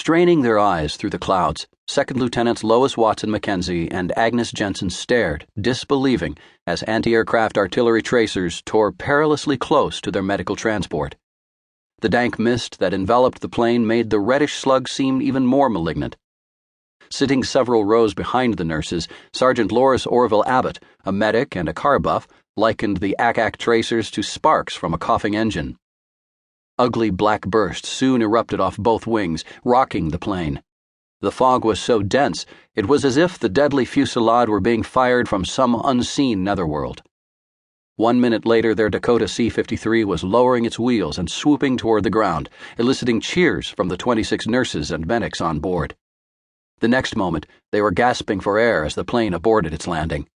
Straining their eyes through the clouds, Second Lieutenants Lois Watson Mackenzie and Agnes Jensen stared, disbelieving, as anti-aircraft artillery tracers tore perilously close to their medical transport. The dank mist that enveloped the plane made the reddish slug seem even more malignant. Sitting several rows behind the nurses, Sergeant Loris Orville Abbott, a medic and a car buff, likened the ACAC tracers to sparks from a coughing engine. Ugly black bursts soon erupted off both wings, rocking the plane. The fog was so dense, it was as if the deadly fusillade were being fired from some unseen netherworld. 1 minute later, their Dakota C-53 was lowering its wheels and swooping toward the ground, eliciting cheers from the 26 nurses and medics on board. The next moment, they were gasping for air as the plane aborted its landing.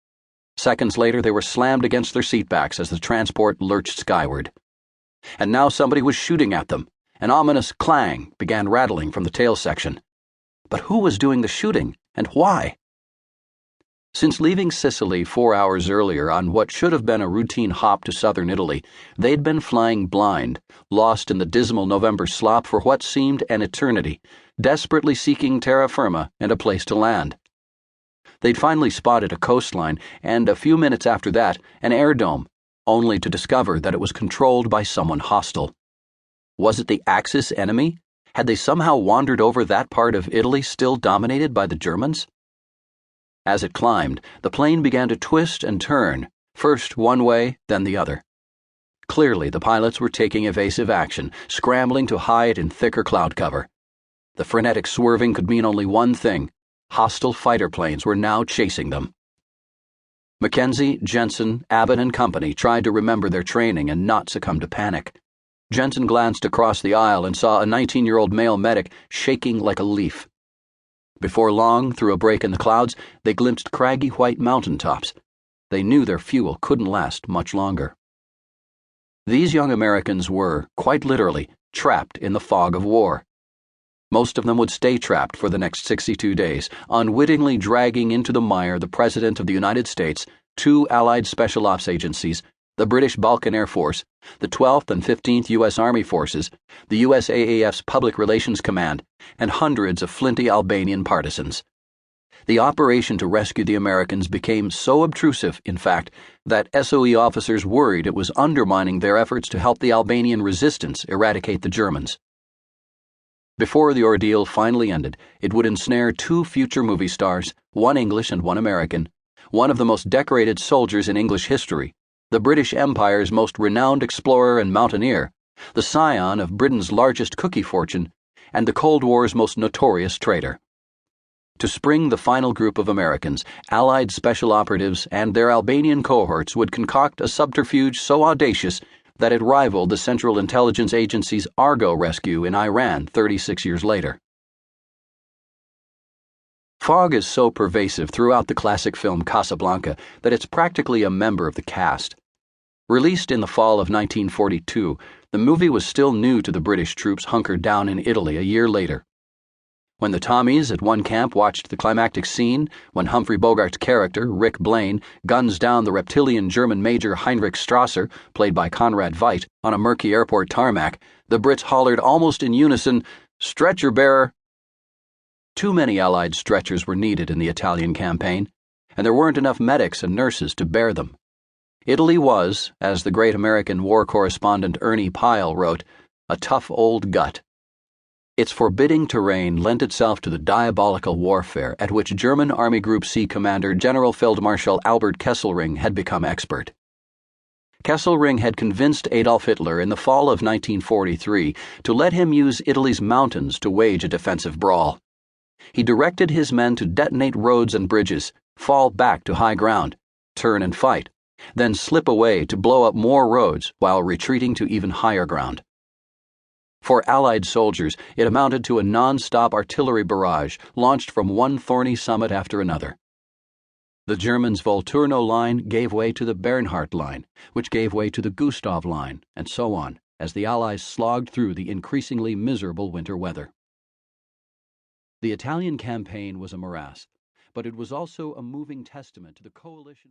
Seconds later, they were slammed against their seatbacks as the transport lurched skyward. And now somebody was shooting at them. An ominous clang began rattling from the tail section. But who was doing the shooting, and why? Since leaving Sicily 4 hours earlier on what should have been a routine hop to southern Italy, they'd been flying blind, lost in the dismal November slop for what seemed an eternity, desperately seeking terra firma and a place to land. They'd finally spotted a coastline, and a few minutes after that, an air dome, only to discover that it was controlled by someone hostile. Was it the Axis enemy? Had they somehow wandered over that part of Italy still dominated by the Germans? As it climbed, the plane began to twist and turn, first one way, then the other. Clearly, the pilots were taking evasive action, scrambling to hide in thicker cloud cover. The frenetic swerving could mean only one thing: hostile fighter planes were now chasing them. Mackenzie, Jensen, Abbott, and company tried to remember their training and not succumb to panic. Jensen glanced across the aisle and saw a 19-year-old male medic shaking like a leaf. Before long, through a break in the clouds, they glimpsed craggy white mountain tops. They knew their fuel couldn't last much longer. These young Americans were, quite literally, trapped in the fog of war. Most of them would stay trapped for the next 62 days, unwittingly dragging into the mire the President of the United States, 2 Allied Special Ops agencies, the British Balkan Air Force, the 12th and 15th U.S. Army Forces, the USAAF's Public Relations Command, and hundreds of flinty Albanian partisans. The operation to rescue the Americans became so obtrusive, in fact, that SOE officers worried it was undermining their efforts to help the Albanian resistance eradicate the Germans. Before the ordeal finally ended, it would ensnare 2 future movie stars, 1 English and 1 American, one of the most decorated soldiers in English history, the British Empire's most renowned explorer and mountaineer, the scion of Britain's largest cookie fortune, and the Cold War's most notorious traitor. To spring the final group of Americans, Allied special operatives and their Albanian cohorts would concoct a subterfuge so audacious that it rivaled the Central Intelligence Agency's Argo rescue in Iran 36 years later. Fog is so pervasive throughout the classic film Casablanca that it's practically a member of the cast. Released in the fall of 1942, the movie was still new to the British troops hunkered down in Italy a year later. When the Tommies at one camp watched the climactic scene, when Humphrey Bogart's character, Rick Blaine, guns down the reptilian German Major Heinrich Strasser, played by Conrad Veidt, on a murky airport tarmac, the Brits hollered almost in unison, "Stretcher bearer!" Too many Allied stretchers were needed in the Italian campaign, and there weren't enough medics and nurses to bear them. Italy was, as the great American war correspondent Ernie Pyle wrote, a tough old gut. Its forbidding terrain lent itself to the diabolical warfare at which German Army Group C commander General Feldmarschall Albert Kesselring had become expert. Kesselring had convinced Adolf Hitler in the fall of 1943 to let him use Italy's mountains to wage a defensive brawl. He directed his men to detonate roads and bridges, fall back to high ground, turn and fight, then slip away to blow up more roads while retreating to even higher ground. For Allied soldiers, it amounted to a non-stop artillery barrage launched from one thorny summit after another. The Germans' Volturno line gave way to the Bernhardt line, which gave way to the Gustav line, and so on, as the Allies slogged through the increasingly miserable winter weather. The Italian campaign was a morass, but it was also a moving testament to the coalition.